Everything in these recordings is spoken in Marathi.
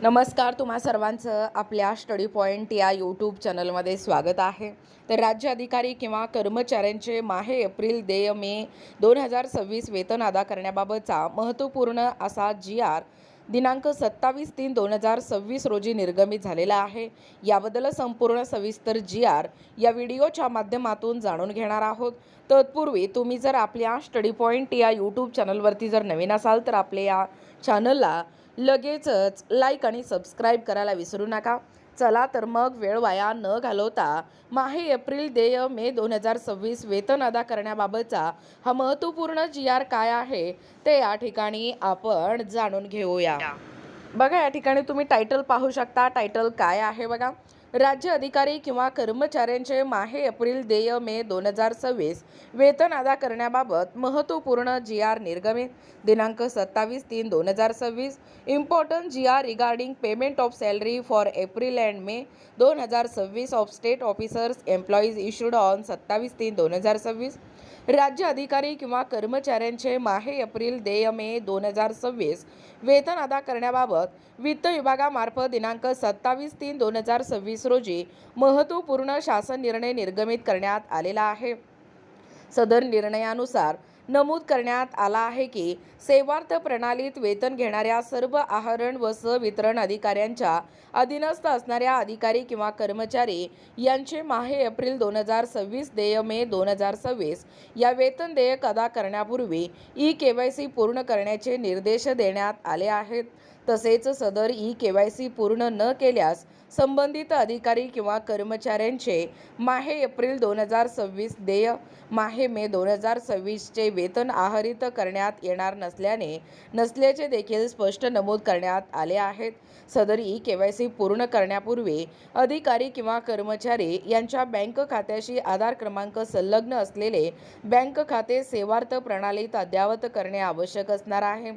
नमस्कार, तुम्हा सर्वांचं आपल्या स्टडी पॉईंट या यूट्यूब चॅनलमध्ये स्वागत आहे. तर राज्य अधिकारी किंवा कर्मचाऱ्यांचे माहे एप्रिल देय मे 2026 वेतन अदा करण्याबाबतचा महत्त्वपूर्ण असा GR दिनांक 27/3/2026 रोजी निर्गमित झालेला आहे. याबद्दल संपूर्ण सविस्तर GR या व्हिडिओच्या माध्यमातून जाणून घेणार आहोत. तत्पूर्वी तुम्ही जर आपल्या स्टडी पॉईंट या यूट्यूब चॅनलवरती जर नवीन असाल तर आपल्या या चॅनलला लगेचच लाईक आणि सबस्क्राईब करायला विसरू नका. चला तर मग वेळ वाया न घालवता माहे एप्रिल देय मे 2026 वेतन अदा करण्याबाबतचा हा महत्त्वपूर्ण GR काय आहे ते या ठिकाणी आपण जाणून घेऊया. बघा, या ठिकाणी तुम्ही टायटल पाहू शकता. टायटल काय आहे बघा, राज्य अधिकारी किंवा कर्मचाऱ्यांचे माहे एप्रिल देय मे 2026 वेतन अदा करण्याबाबत महत्त्वपूर्ण GR निर्गमित दिनांक 27/3/2026. Important GR regarding payment of salary for April and may 2026 of state officers employees issued on 27/3/2026. राज्य अधिकारी किंवा कर्मचाऱ्यांचे माहे एप्रिल देय मे 2026 वेतन अदा करण्याबाबत वित्त विभागामार्फत दिनांक 27/3/2026 रोजी महत्त्वपूर्ण शासन निर्णय निर्गमित करण्यात आलेला आहे. सदर निर्णयानुसार नमूद करण्यात आला आहे की सेवार्थ प्रणालीत वेतन घेणाऱ्या सर्व आहरण व वितरण अधिकाऱ्यांच्या अधीनस्थ असणाऱ्या अधिकारी किंवा कर्मचारी यांचे माहे एप्रिल 2026 देय मे 2026 या वेतन देयक अदा करण्यापूर्वी KYC पूर्ण करण्याचे निर्देश देण्यात आले आहेत. तसेच सदर KYC पूर्ण न केल्यास संबंधित अधिकारी किंवा कर्मचाऱ्यांचे माहे एप्रिल 2026 देय माहे मे 2026 चे वेतन आहरित करण्यात येणार नसल्याचे देखील स्पष्ट नमूद करण्यात आले आहेत. सदर KYC पूर्ण करण्यापूर्वी अधिकारी किंवा कर्मचारी यांच्या बँक खात्याशी आधार क्रमांक संलग्न असलेले बँक खाते सेवार्थ प्रणालीत अद्ययावत करणे आवश्यक असणार आहे.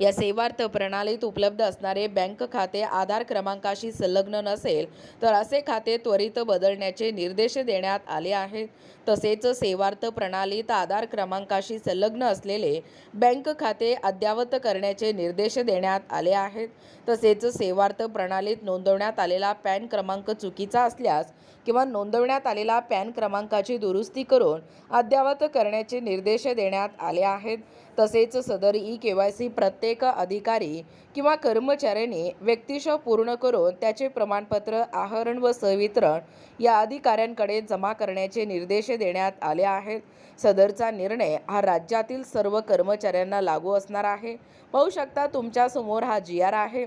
या सेवार्थ प्रणालीत उपलब्ध असणारे बँक खाते आधार क्रमांकाशी संलग्न नसेल तर असे खाते त्वरित बदलण्याचे निर्देश देण्यात आले आहेत. तसेच सेवार्थ प्रणालीत आधार क्रमांकाशी संलग्न असलेले बँक खाते अद्ययावत करण्याचे निर्देश देण्यात आले आहेत. तसेच सेवार्थ प्रणालीत नोंदवण्यात आलेला पॅन क्रमांक चुकीचा असल्यास किंवा नोंदवण्यात आलेला पॅन क्रमांकाची दुरुस्ती करून अद्ययावत करण्याचे निर्देश देण्यात आले आहेत. तसेच सदर KYC प्रत्येक अधिकारी किंवा कर्मचाऱ्याने व्यक्तिशः पूर्ण करून त्याचे प्रमाणपत्र आहरण व सहवितरण या अधिकाऱ्यांकडे जमा करण्याचे निर्देश देण्यात आले आहेत. सदरचा निर्णय हा राज्यातील सर्व कर्मचाऱ्यांना लागू असणार आहे. पाहू शकता तुमच्या समोर हा GR आहे.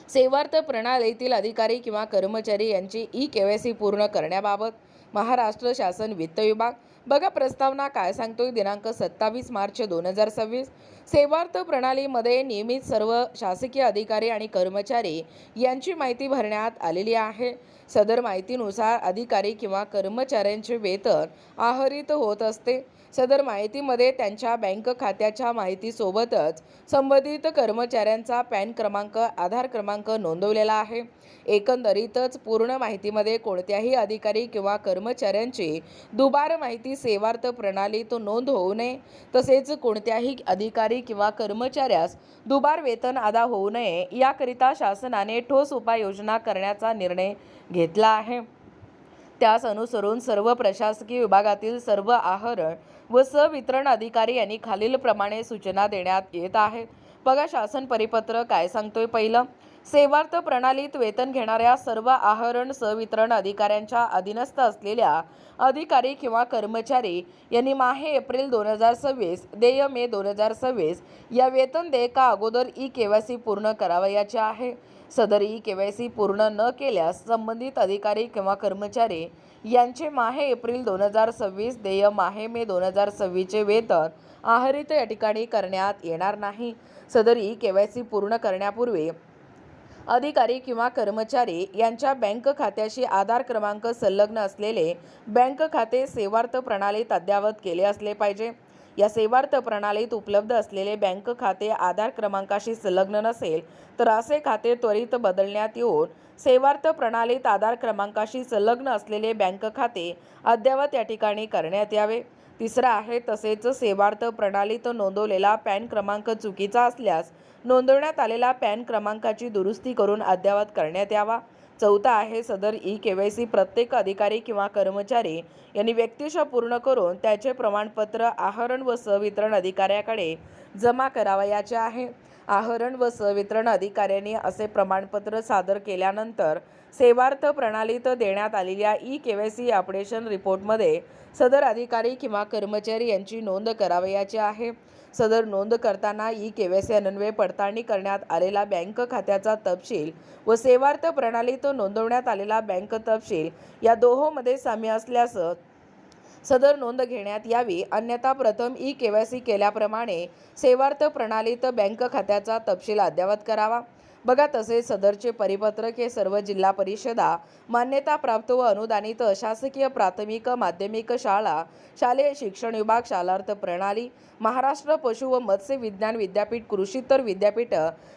सेवार्थ प्रणालीतील अधिकारी किंवा कर्मचारी यांची KYC पूर्ण करण्याबाबत महाराष्ट्र शासन वित्त विभाग. बघा, प्रस्तावना काय सांगतोय. दिनांक 27 मार्च 2026 सेवार्थ प्रणालीमध्ये नियमित सर्व शासकीय अधिकारी आणि कर्मचारी यांची माहिती भरण्यात आलेली आहे. सदर माहितीनुसार अधिकारी किंवा कर्मचाऱ्यांचे वेतन आहरित होत असते. सदर माहितीमध्ये त्यांच्या बँक खात्याच्या माहितीसोबतच संबंधित कर्मचाऱ्यांचा पॅन क्रमांक आधार क्रमांक नोंदवलेला आहे. एकंदरीतच पूर्ण माहितीमध्ये कोणत्याही अधिकारी किंवा कर्मचाऱ्यांची दुबार माहिती सेवार्थ प्रणालीत नोंद होऊ नये. तसेच कोणत्याही अधिकारी किंवा कर्मचाऱ्यास दुबार वेतन अदा होऊ नये याकरिता शासनाने ठोस उपाययोजना करण्याचा निर्णय घेतला आहे. त्यास अनुसरून सर्व प्रशासकीय विभागातील सर्व आहरण व वितरण अधिकारी यांनी खालीलप्रमाणे सूचना देण्यात येत आहेत. बघा, शासन परिपत्र काय सांगतोय. पहिलं, सेवार्थ प्रणालीत वेतन घेणाऱ्या सर्व आहरण वितरण अधिकाऱ्यांच्या अधीनस्थ असलेल्या अधिकारी किंवा कर्मचारी यांनी माहे एप्रिल 2026 देय मे 2026 या वेतन देयका अगोदर KYC पूर्ण करावयाचे आहे. सदर KYC पूर्ण न केल्यास संबंधित अधिकारी किंवा कर्मचारी यांचे माहे एप्रिल 2026 देय माहे मे 2026 चे वेतन आहरित या ठिकाणी करण्यात येणार नाही. सदर KYC पूर्ण करण्यापूर्वी अधिकारी किंवा कर्मचारी यांच्या बँक खात्याशी आधार क्रमांक संलग्न असलेले बँक खाते सेवार्थ प्रणालीत अद्ययावत केले असले पाहिजे. या सेवार्थ प्रणालीत उपलब्ध असलेले बँक खाते आधार क्रमांकाशी संलग्न नसेल तर असे खाते त्वरित बदलण्यात येऊन सेवार्थ प्रणालीत आधार क्रमांकाशी संलग्न असलेले बँक खाते अद्ययावत या ठिकाणी करण्यात यावे. तिसरा आहे, तसेच सेवार्थ प्रणालीत नोंदवलेला पॅन क्रमांक चुकीचा असल्यास नोंदवण्यात आलेला पॅन क्रमांकाची दुरुस्ती करून अद्ययावत करण्यात यावा. चौथा आहे सदर ई-केवायसी प्रत्येक अधिकारी किंवा कर्मचारी यांनी व्यक्तिशः पूर्ण करून त्याचे प्रमाणपत्र आहरण व सहवितरण अधिकाऱ्याकडे जमा करावयाचे आहे. आहरण व सहवितरण अधिकाऱ्यांनी असे प्रमाणपत्र सादर केल्यानंतर सेवार्थ प्रणालीत देण्यात आलेल्या ई-केवायसी अपडेशन रिपोर्टमध्ये सदर अधिकारी किंवा कर्मचारी यांची नोंद करावयाची आहे. सदर नोंद करताना ई-केवायसी अन्वये पडताळणी करण्यात आलेला बँक खात्याचा तपशील व सेवार्थ प्रणालीत नोंदवण्यात आलेला बँक तपशील या दोहोंमध्ये साम्य असल्यास सदर नोंद घेण्यात यावी. अन्यथा प्रथम ई-केवायसी केल्याप्रमाणे सेवार्थ प्रणालीत बँक खात्याचा तपशील अद्ययावत करावा. बघा, तसेच सदरचे परिपत्रक हे सर्व जिल्हा परिषदा, मान्यताप्राप्त व अनुदानित अशासकीय प्राथमिक माध्यमिक शाळा, शालेय शिक्षण विभाग, शालार्थ प्रणाली, महाराष्ट्र पशु व मत्स्य विज्ञान विद्यापीठ, कृषीतर विद्यापीठ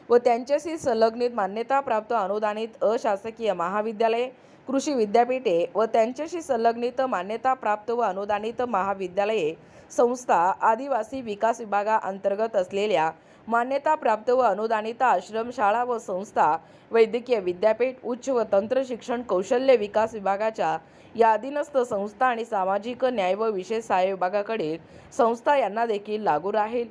व त्यांच्याशी संलग्नित मान्यताप्राप्त अनुदानित अशासकीय महाविद्यालये, कृषी विद्यापीठे व त्यांच्याशी संलग्नित मान्यताप्राप्त व अनुदानित महाविद्यालये, संस्था, आदिवासी विकास विभागाअंतर्गत असलेल्या मान्यताप्राप्त व अनुदानित आश्रमशाळा व संस्था, वैद्यकीय विद्यापीठ, उच्च व तंत्र शिक्षण कौशल्य विकास विभागाच्या या अधीनस्थ संस्था आणि सामाजिक न्याय व विशेष सहाय्य विभागाकडील संस्था यांना देखील लागू राहील.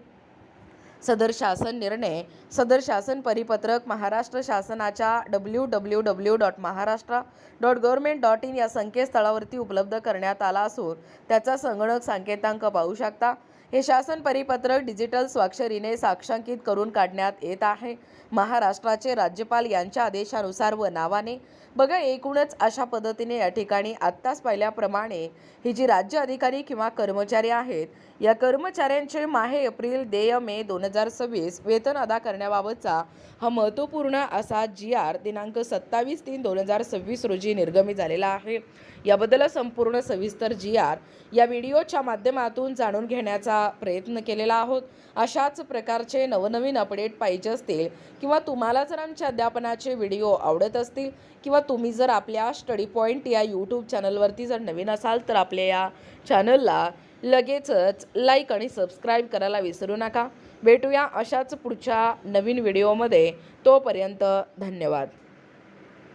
सदर शासन निर्णय, सदर शासन परिपत्रक महाराष्ट्र शासनाच्या www.maharashtra.government.in या संकेतस्थळावरती उपलब्ध करण्यात आला असून त्याचा संगणक संकेतांक पाहू शकता. हे शासन परिपत्रक डिजिटल स्वाक्षरीने साक्षांकित करून काढण्यात येत आहे. महाराष्ट्राचे राज्यपाल यांच्या आदेशानुसार व नावाने. बघा, एकूणच अशा पद्धतीने या ठिकाणी आत्ताच पाहिल्याप्रमाणे ही जी राज्य अधिकारी किंवा कर्मचारी आहेत या कर्मचाऱ्यांचे माहे एप्रिल देय मे 2026 वेतन अदा करण्याबाबतचा हा महत्त्वपूर्ण असा GR दिनांक 27/3/2026 रोजी निर्गमित झालेला आहे. याबद्दल संपूर्ण सविस्तर GR या व्हिडिओच्या माध्यमातून जाणून घेण्याचा प्रयत्न केलेला आहोत. अशाच प्रकारचे नवनवीन अपडेट पाहिजे असतील किंवा तुम्हाला जर आमच्या अध्यापनाचे व्हिडिओ आवडत असतील किंवा तुम्ही जर आपल्या स्टडी पॉईंट या यूट्यूब चॅनलवरती जर नवीन असाल तर आपल्या या चॅनलला लगेचच लाईक आणि सबस्क्राईब करायला विसरू नका. भेटूया अशाच पुढच्या नवीन व्हिडिओमध्ये. तोपर्यंत धन्यवाद.